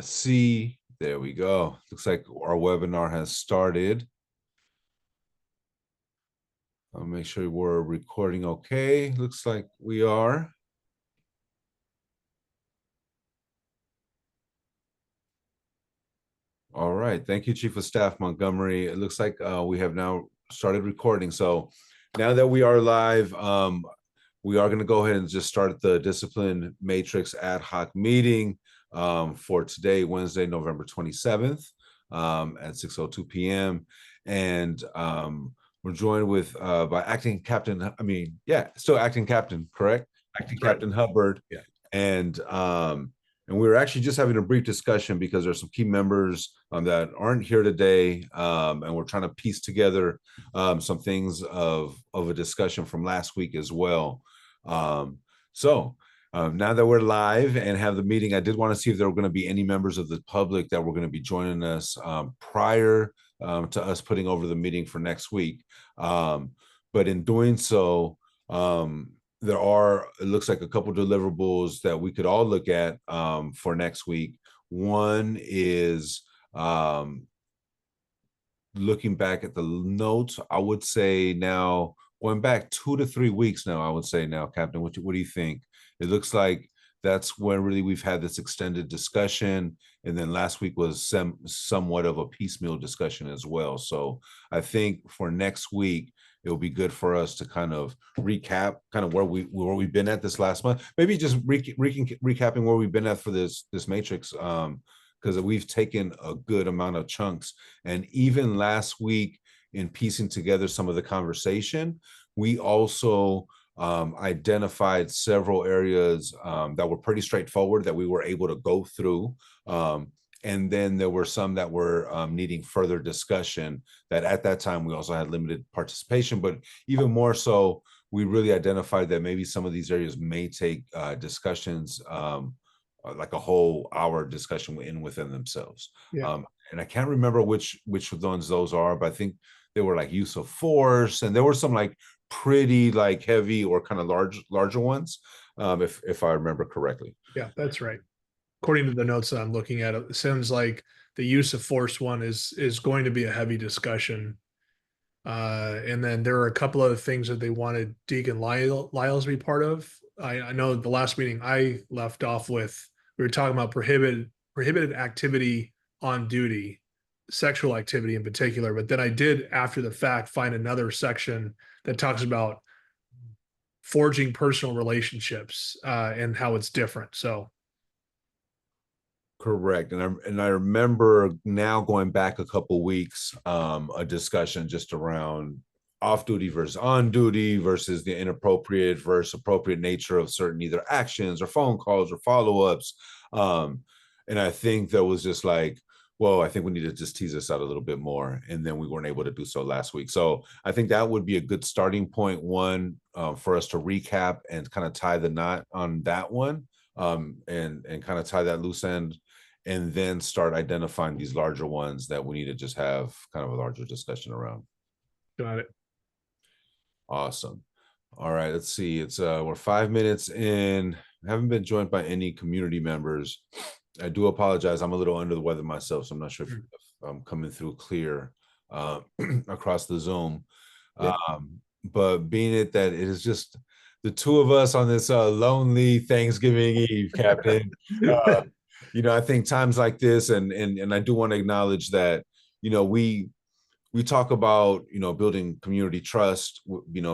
see. There we go. Looks like our webinar has started. I'll make sure we're recording okay. Looks like we are. All right. Thank you, Chief of Staff Montgomery. It looks like we have now started recording. So now that we are live, we are going to go ahead and just start the Discipline Matrix ad hoc meeting for today, Wednesday, November 27th at 6:02 p.m. And we're joined with by acting captain. Still acting captain, correct? Acting Right. Captain Hubbard. Yeah. And we were actually just having a brief discussion because there's some key members that aren't here today, and we're trying to piece together some things of a discussion from last week as well. So now that we're live and have the meeting, I did want to see if there were going to be any members of the public that were going to be joining us prior to us putting over the meeting for next week. But in doing so, there are, it looks like, a couple deliverables that we could all look at for next week. One is looking back at the notes. I would say now, going back 2 to 3 weeks now, I would say now, Captain, what do you think? It looks like that's when really we've had this extended discussion. And then last week was somewhat of a piecemeal discussion as well. So I think for next week, it'll be good for us to kind of recap kind of where we've been at this last month. Maybe just recapping where we've been at for this matrix, because we've taken a good amount of chunks. And even last week, in piecing together some of the conversation, we also identified several areas that were pretty straightforward that we were able to go through. And then there were some that were needing further discussion that at that time we also had limited participation, but even more so, we really identified that maybe some of these areas may take discussions like a whole hour discussion within themselves. Yeah. And I can't remember which ones those are, but I think they were like use of force, and there were some like pretty like heavy or kind of larger ones, if I remember correctly. Yeah, that's right. According to the notes that I'm looking at, it sounds like the use of force one is going to be a heavy discussion. And then there are a couple other things that they wanted Deacon Lyles to be part of. I know the last meeting I left off with, we were talking about prohibited activity on duty, sexual activity in particular. But then I did, after the fact, find another section that talks about forging personal relationships and how it's different. So Correct. And I remember now, going back a couple weeks, a discussion just around off duty versus on duty versus the inappropriate versus appropriate nature of certain either actions or phone calls or follow-ups. And I think that was just like, well, I think we need to just tease this out a little bit more. And then we weren't able to do so last week. So I think that would be a good starting point, one, for us to recap and kind of tie the knot on that one, and kind of tie that loose end, and then start identifying these larger ones that we need to just have kind of a larger discussion around. got it. Awesome. All right, let's see. It's we're 5 minutes in. I haven't been joined by any community members. I do apologize. I'm a little under the weather myself, so I'm not sure if I'm coming through clear across the Zoom. Yeah. But being it that it is just the two of us on this lonely Thanksgiving Eve, Captain. I think times like this, and I do want to acknowledge that, we talk about, building community trust,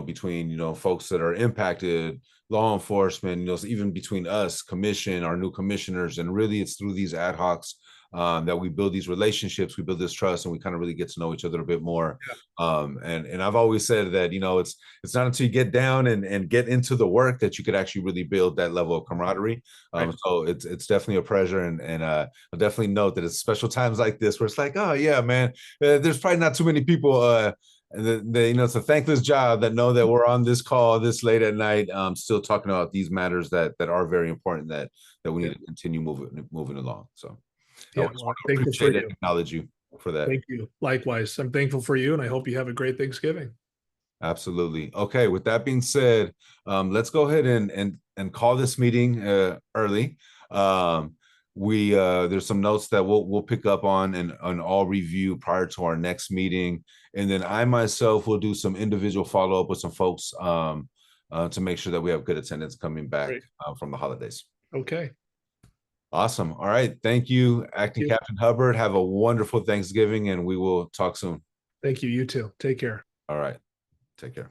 between, folks that are impacted, law enforcement, even between us, commission, our new commissioners. And really it's through these ad hocs that we build these relationships, we build this trust, and we kind of really get to know each other a bit more. And I've always said that, it's not until you get down and get into the work that you could actually really build that level of camaraderie. Right. So it's definitely a pleasure. And I'll definitely note that it's special times like this where it's like, oh yeah, man, there's probably not too many people it's a thankless job that know that we're on this call this late at night, still talking about these matters that are very important, that we need to continue moving along. So I Yeah. just Well, want to thankful for appreciate it and you. acknowledge you for that. Thank you. Likewise. I'm thankful for you, and I hope you have a great Thanksgiving. Absolutely. Okay, with that being said, let's go ahead and call this meeting early. we there's some notes that we'll pick up on and all review prior to our next meeting, and then I myself will do some individual follow up with some folks to make sure that we have good attendance coming back Great. from the holidays. Okay. Awesome. All right. Thank you, Acting you. Captain Hubbard. Have a wonderful Thanksgiving, and we will talk soon. Thank you. You too. Take care. All right. Take care.